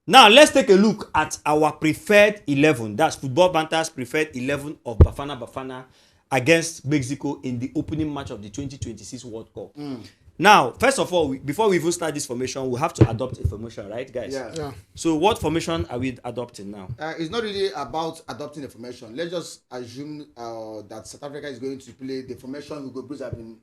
Now let's take a look at our preferred 11. That's Football Banterz preferred 11 of Bafana against Mexico in the opening match of the 2026 World Cup. Now, first of all, before we even start this formation, we have to adopt a formation, right, guys? Yeah. So, what formation are we adopting now? It's not really about adopting a formation. Let's just assume that South Africa is going to play the formation Hugo Broos have been,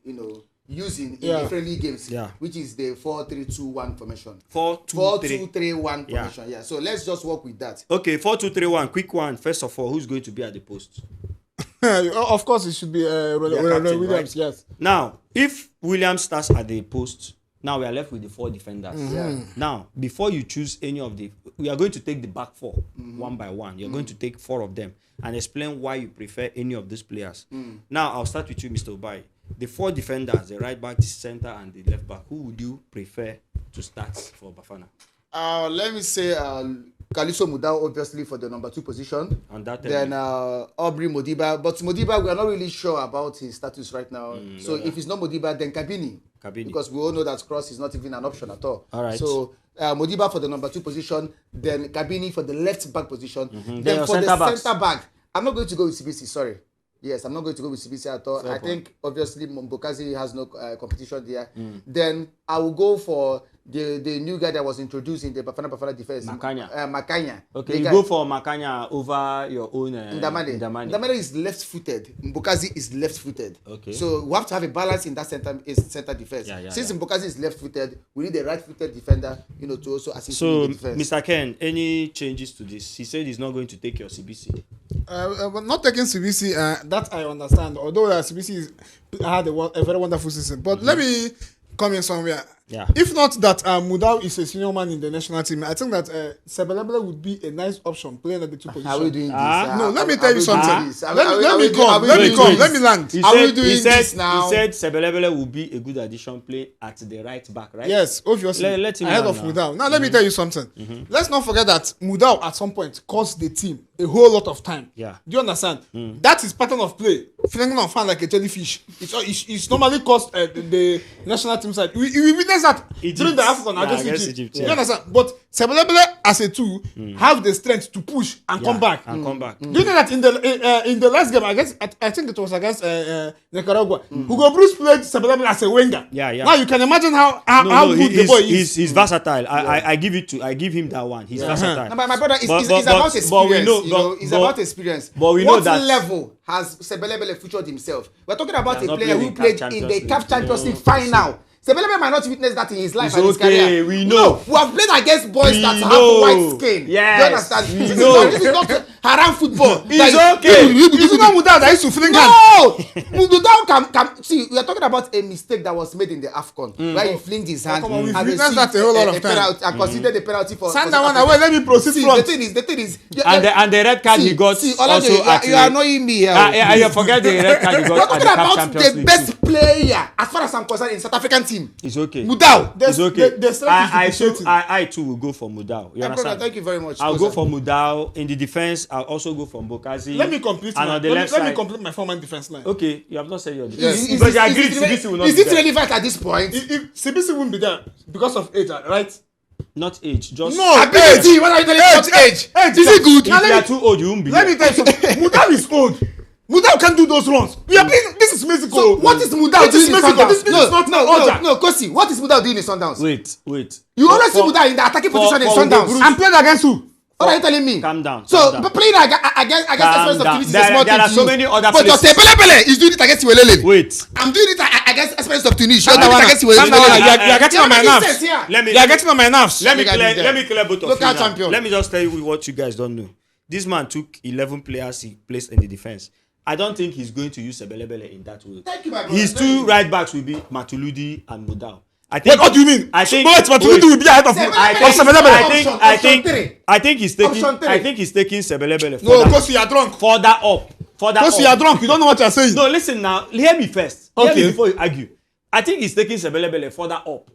using in the friendly games, which is the 4-3-2-1 formation. 4-2-3-1 formation. Yeah. So let's just work with that. Okay, 4-2-3-1. Quick one. First of all, who's going to be at the post? Of course, it should be Williams. Right? Yes. Now, if Williams starts at the post, now we are left with the 4 defenders. Now, before you choose any of we are going to take the back 4 one by one. You're going to take 4 of them and explain why you prefer any of these players. Now, I'll start with you, Mr. Obai. The 4 defenders, the right back, the center, and the left back, who would you prefer to start for Bafana? Let me say Kaliso Mudau, obviously, for the number 2 position. Then Aubrey Modiba. But Modiba, we are not really sure about his status right now. If it's not Modiba, then Kabini. Because we all know that cross is not even an option at all. All right. So Modiba for the number 2 position, then Kabini for the left back position. Then for the center back, I'm not going to go with CBC, sorry. Yes, I'm not going to go with CBC at all. I think, obviously, Mbokazi has no competition there. Then I will go for the new guy that was introduced in the Bafana defense. Makanya. Okay, you go for Makanya over your own Ndamade. Ndamade is left-footed. Mbokazi is left-footed. Okay. So we have to have a balance in that center defense. Since Mbokazi is left-footed, we need a right-footed defender, to also assist in the defense. Mr. Ken, any changes to this? He said he's not going to take your CBC. Not taking CBC, that I understand. Although CBC had a very wonderful season, but let me come in somewhere. Yeah. If not that Mudau is a senior man in the national team, I think that Sebelebele would be a nice option playing at the 2 positions. Are we doing this? No, let me tell you something. Let me land. Are we doing this now? He said Sebelebele will be a good addition playing at the right back, right? Yes, obviously. Let him ahead of Mudau. Now, let me tell you something. Let's not forget that Mudau at some point cost the team a whole lot of time. Yeah. Do you understand? That is pattern of play. Flinging on fan like a jellyfish. It's normally cost the national team side. We witnessed that during the African against Egypt. You understand? But Sebelebele as a 2 have the strength to push and come back. Do you know that in the last game I think it was against Nicaragua, Hugo Broos played Sebelebele as a winger. Now you can imagine how good the boy is. He's versatile. I give him that one. He's versatile. No, my brother, it's about experience. It's about experience. But we know what that level has Sebelebele featured himself? We're talking about a player who played in the CAF Champions League final. Sebelebele might not witness that in his life and his career. We know. No, we have played against boys that have white skin. Yes. Do you understand? This is not haram football. It's okay. It's not Mudau that used to fling hand. No! Mudau can see, we are talking about a mistake that was made in the AFCON where he flinged his hand and witnessed that a whole lot of time. And considered the penalty for Send that one away, let me proceed. The thing is and the red card he got also at you are annoying me here. You forget the red card he got at the CAF Champions League. The best player as far as I'm concerned in South African team. It's okay. Mudau. It's okay. I too will go for Mudau. You understand? Brother, thank you very much. I'll go for Mudau. In the defense, I'll also go for Mbokazi. Let me complete let me complete my former defense line. Okay, you have not said your defense. Yes. But you agree CBC will not be there. Is it relevant at this point? If CBC won't be there because of age, right? Not age, just ability. What are you telling me about age? Is it good? If you are too old, you won't be there. Let me tell you something. Mudau is old. Mudau can't do those runs. We are playing. This is Mexico. So what is Mudau doing in Sundowns? This is not no, Kosi. What is Mudau doing in Sundowns? Wait. You always see Mudau in the attacking position in Sundowns. I'm playing against who? What are you telling me? Calm down. So playing against Esperance of Tunis is a small thing. There are so many other places. But Sebelebele is doing it against Iwelele. Wait. I'm doing it against Esperance of Tunis. You're doing it against Iwelele. You are getting on my nerves. You are getting on my nerves. Let me clear both of you now. Champion. Let me just tell you what you guys don't know. This man took 11 players he placed in the defense. I don't think he's going to use Sebelebele in that way. Thank you, my brother. His 2 right backs will be Matuludi and Mudau. What do you mean? I think Matuludi will be ahead of Sebelebele. I think he's taking Sebelebele. No, because you are drunk. Further up. Because you are drunk. You don't know what you are saying. No, listen now. Hear me first. Okay. Hear me before you argue. I think he's taking Sebelebele further up.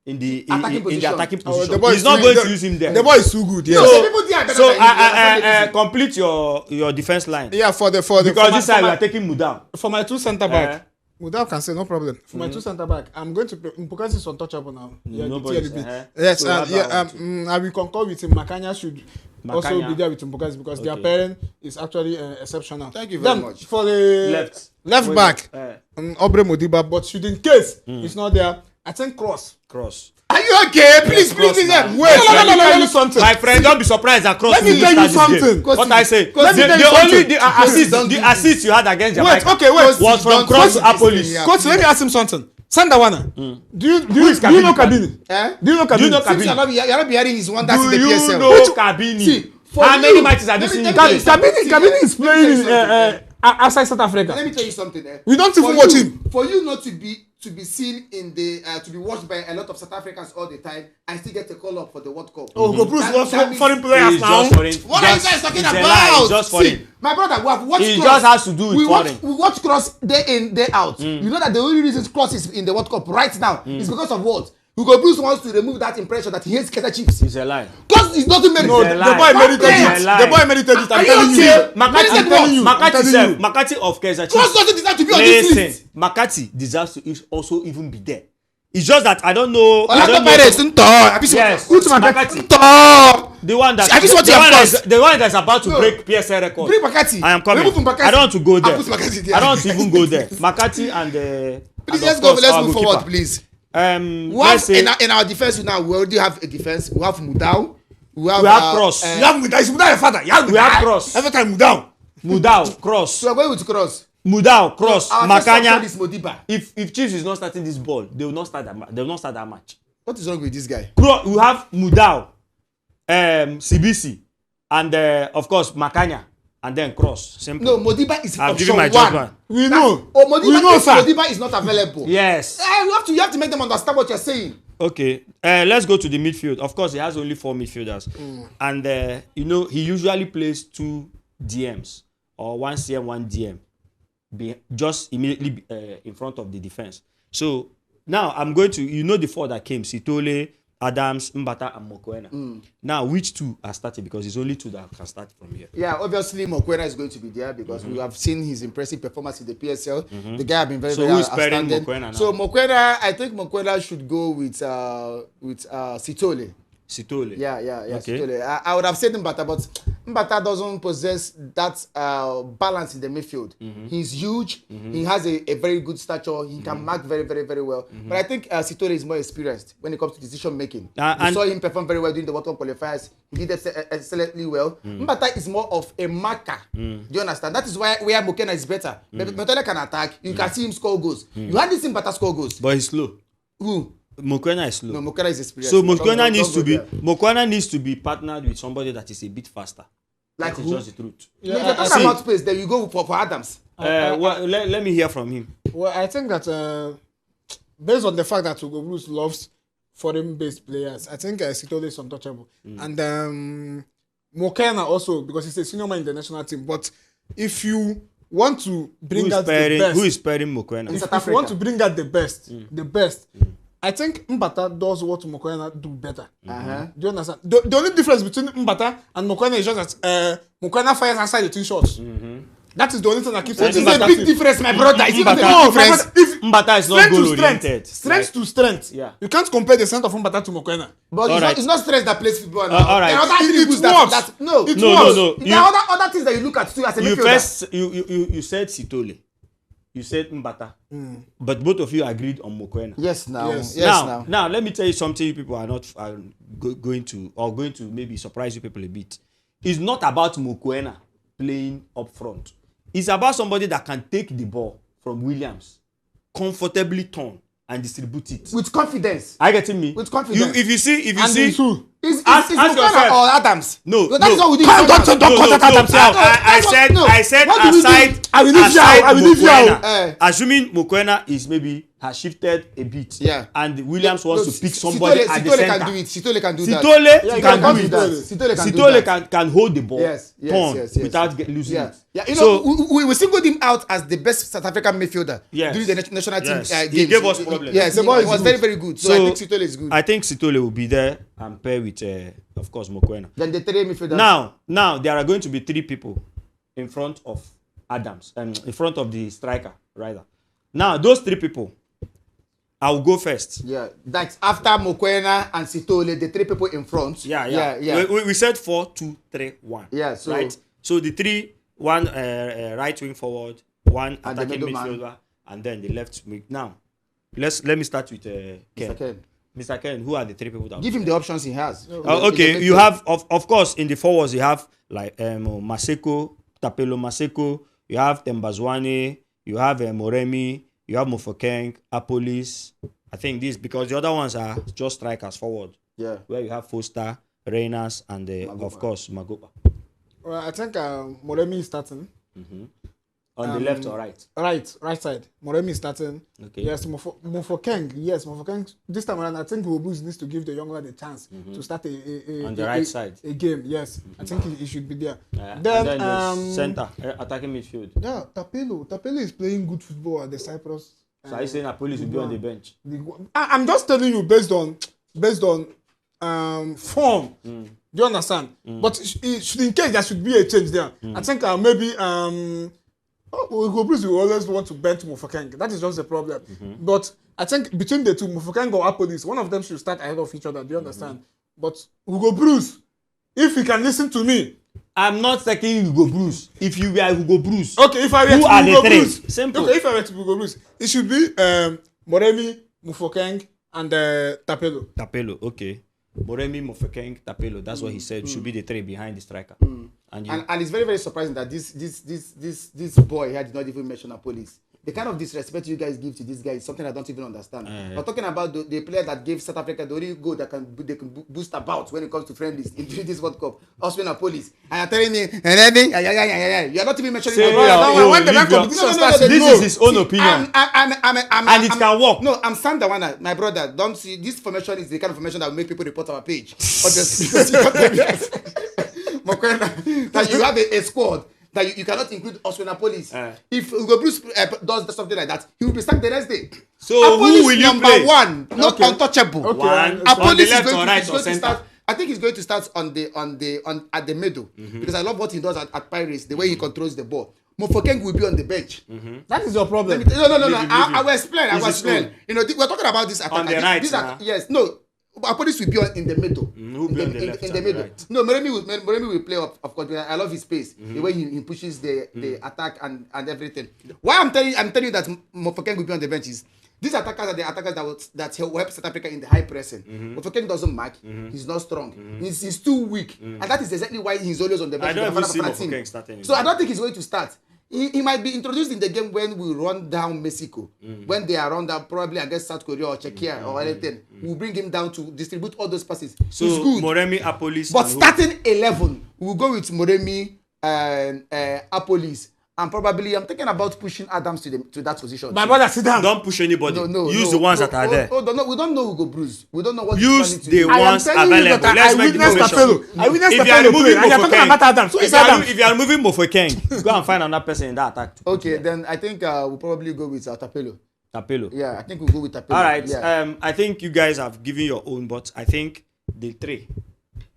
In the attacking position. He's not going to use him there. The boy is too good. Yes. So complete your defense line. Yeah, for because this time we are taking Mudau. For my 2 center back, Mudau can say no problem. For my two centre back, I'm going to play. Mpokasi is untouchable now. Nobody's, yes, I will concur with him. Makanya should also be there with Mpokasi because their pairing is actually exceptional. Thank you very much. For the left back, Obre Modiba, but should in case it's not there, I think Cross. Are you okay? Please. Wait, let me tell you something. My friend, don't be surprised that Cross. Let me tell you something. What I say? The assist you had against Jamaica was from Cross to Apolis. Coach, let me ask him something. Sandawana, do you know Kabini? Do you know Kabini? You're not hearing his one that's in the PSL. Do you know Kabini? See, how many matches have you seen? Kabini is playing outside South Africa. Let me tell you something. We don't even watch him. For you not to be seen in the to be watched by a lot of South Africans all the time, I still get a call up for the World Cup. Oh, Bruce wants foreign players now. What are you guys talking about? It's just foreign. My brother, we have watched It Cross. just has to do with foreign. We watch Cross day in, day out. You know that the only reason Cross is in the World Cup right now is because of what? Hugo Bruce wants to remove that impression that he hates Kaiser Chiefs. It's a lie. Because it's not merited. No, the boy merited it. The boy merited it. I'm telling you. Makati of Kaiser Chiefs. Cross doesn't deserve to be on this list. Makati deserves to also even be there. It's just that I don't know. Yes. Makati. The one that's about to break PSL record. Bring Makati. I am coming. I don't want to go there. I don't want to even go there. Makati and please let's move forward, please. Let's say in our defense now, we already have a defense. We have Mudau. We have Cross. You have Mudau. Is Mudau your father? We have Cross. Every time Mudau. Cross. So we're going with Cross. Mudau, Cross, Makanya. If Chiefs is not starting this ball, they will not start that match. What is wrong with this guy? We have Mudau, CBC, and of course Makanya, and then Cross. Simple. No, Modiba is option my one. We know. Modiba is not available. Yes. You have to make them understand what you're saying. Okay. Let's go to the midfield. Of course, he has only 4 midfielders, and he usually plays 2 DMs or 1 CM, 1 DM. Just immediately in front of the defense. So now I'm going to, the 4 that came: Sitole, Adams, Mbata, and Mokoena. Now, which 2 are starting? Because it's only 2 that can start from here. Yeah, obviously Mokoena is going to be there because we have seen his impressive performance in the PSL. The guy has been very, very outstanding. Mokoena now? So Mokoena, I think Mokoena should go with Sitole. Yeah. Okay. Sitole. I would have said Mbata, but Mbata doesn't possess that balance in the midfield. He's huge. He has a very good stature. He can mark very, very, very well. But I think Sitole is more experienced when it comes to decision making. We saw him perform very well during the World Cup qualifiers. He did excellently well. Mbata is more of a marker. Do you understand? That is where Mokoena is better. Mokoena can attack. You can see him score goals. You hardly see Mbata score goals. But he's slow. Who? Mokoena is slow. No, Mokoena is experienced. So Mokoena needs to be partnered with somebody that is a bit faster. Like that who? Is just the truth. Yeah, if you're talking about space, then you go for Adams. Let me hear from him. Well, I think that based on the fact that Hugo Bruce loves foreign-based players, I think Sitole is untouchable. And Mokoena also, because he's a senior man in the national team. But if you want to bring out the best... Who is pairing Mokoena? If you want to bring out the best, I think Mbata does what Mokoena do better. Do you understand? The only difference between Mbata and Mokoena is just that Mokoena fires outside the 2 shots. That is the only thing that keeps. It's a big difference, my brother. It's even a big difference. If Mbata is not goal oriented, strength to strength. Yeah. You can't compare the strength of Mbata to Mokoena. But it's not strength that plays football. All right. There are other attributes No. There are other things that you look at too as a midfielder. You said Sitole. You said Mbata. But both of you agreed on Mokoena. Yes, now. Now, let me tell you something you people are going to maybe surprise you people a bit. It's not about Mokoena playing up front. It's about somebody that can take the ball from Williams, comfortably turn and distribute it. With confidence. Are you getting me? With confidence. If you see, ask yourself. Or Adams? No. That is what we do. Don't contact Adams. I said aside. I will leave you. Assuming Mokoena is maybe has shifted a bit. Yeah. And Williams wants to pick somebody at the center. Sitole can do that. Sitole can hold the ball. Yes. Without losing it. Yeah, we singled him out as the best South African midfielder during the national team games. He gave us problems. Yes, he was very, very good. So I think Sitole is good. I think Sitole will be there and pair with, of course, Mokoena. Then the 3 midfielders. Now there are going to be 3 people in front of Adams and in front of the striker, rather. Now, those 3 people, I will go first. Yeah, that's after Mokoena and Sitole, the 3 people in front. Yeah. We said 4, 2, 3, 1. Yeah, so right. So the 3, one right wing forward, one attacking midfielder, and then the left wing. Now, let me start with Ken. Mr. Ken, who are the 3 people that give him the options he has? Okay, you have of course in the forwards you have like Maseko, Tapelo Maseko, you have Tembazwane, you have Moremi, you have Mofokeng, Apolis. I think this because the other ones are just strikers forward. Yeah. Where you have Foster, Reyners, and of course Magopa. Well, I think Moremi is starting. Mm-hmm. On the left or right? Right side. Moremi is starting. Okay. Yes, Mofokeng. Yes, Mofokeng. This time around, I think Wobus needs to give the young lad a chance to start on the right side. A game. Yes, I think he should be there. Then center attacking midfield. Yeah, Tapelo is playing good football at the Cyprus. So are you saying Apolis will be on the bench? I'm just telling you based on form. Do you understand? But in case there should be a change there, I think maybe Bruce will always want to bench Mofokeng. That is just the problem. But I think between the two, Mofokeng or Apolis, one of them should start ahead of each other. Do you understand? But Hugo Bruce, if he can listen to me, I'm not taking Hugo Bruce. If you were Hugo Bruce, okay. If I were who to are Hugo the Bruce, simple. Okay. If I were to Hugo Bruce, it should be Moremi, Mofokeng, and Tapelo. Tapelo, okay. Moremi, Mofokeng, Tapelo. That's what he said. Should be the 3 behind the striker. And it's very, very surprising that this boy here did not even mention Apolis. The kind of disrespect you guys give to this guy is something I don't even understand. We're talking about the player that gave South Africa the only goal that they can boost about when it comes to friendlies in this World Cup. Osman Apolis. And you're telling me, you're not even mentioning this is his own opinion. And it can work. No, I'm Sandawana, my brother. Don't see this formation is the kind of formation that will make people report our page. That you have a squad that you cannot include Osman Apolis. If Hugo Bruce does something like that, he will be sacked the next day. So Apolis who will you play? Number 1, not untouchable. One. Apolis is going to start. I think he's going to start at the middle because I love what he does at Pirates, the way he controls the ball. Mofokeng will be on the bench. That is your problem. No. I will explain. You know, we're talking about this attack. On the right. Yes, no. Apolis will be in the middle. Who be on the left? In the middle. Right. No, Moremi will play up. Of course, I love his pace. The way he pushes the attack and everything. Why I'm telling you that Mofokeng will be on the bench is these attackers are the attackers that help South Africa in the high pressing. Mofokeng doesn't mark. He's not strong. He's too weak, and that is exactly why he's always on the bench. I don't even see Mofokeng starting. So I don't think he's going to start. He might be introduced in the game when we run down Mexico. When they are run down probably against South Korea or Czechia or anything. We'll bring him down to distribute all those passes. So it's good. Moremi, Apolis. But starting 11, we'll go with Moremi and Apolis. And probably I'm thinking about pushing Adams to that position. My brother, sit down. Don't push anybody. Use the ones that are there. We don't know Hugo Bruce. We don't know what use the ones available. Let's make the motion. I witnessed Tapelo play, and you're talking about Adams. So if you are removing Mofokeng, go and find another person in that attack. Okay, then I think we'll probably go with Tapelo. Tapelo. Yeah, I think we'll go with Tapelo. All right. Yeah. I think you guys have given your own, but I think the 3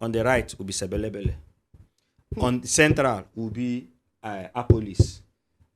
on the right will be Sebelebele. On the central will be Apolis.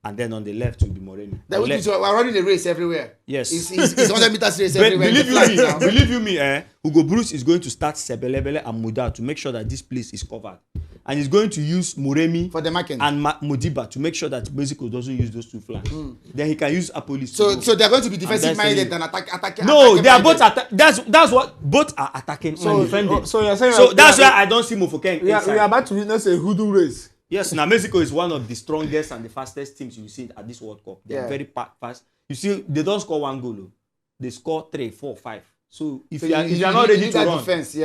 And then on the left will be Moremi. We're running a race everywhere. Yes. It's 100 meters race everywhere. Believe you me, Hugo Bruce is going to start Sebelebele and Muda to make sure that this place is covered. And he's going to use Moremi for the marking and Modiba to make sure that Mexico doesn't use those 2 flanks. Then he can use Apolis. So they're going to be defensive minded and attacking. No, they are both that's what both are attacking and defending. So you're saying that's why I don't see Mofokeng inside. We are about to witness a hoodoo race. Yes, now Mexico is one of the strongest and the fastest teams you see at this World Cup. They are very fast. You see, they don't score 1 goal. They score 3, 4, 5. So if you are not ready to run,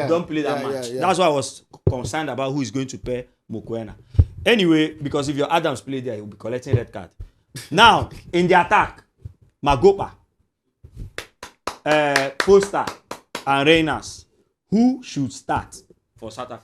don't play that match. That's why I was concerned about who is going to pair Mokoena. Anyway, because if your Adams play there, he will be collecting red card. Now, in the attack, Magopa, Foster, and Reyners, who should start for South Africa?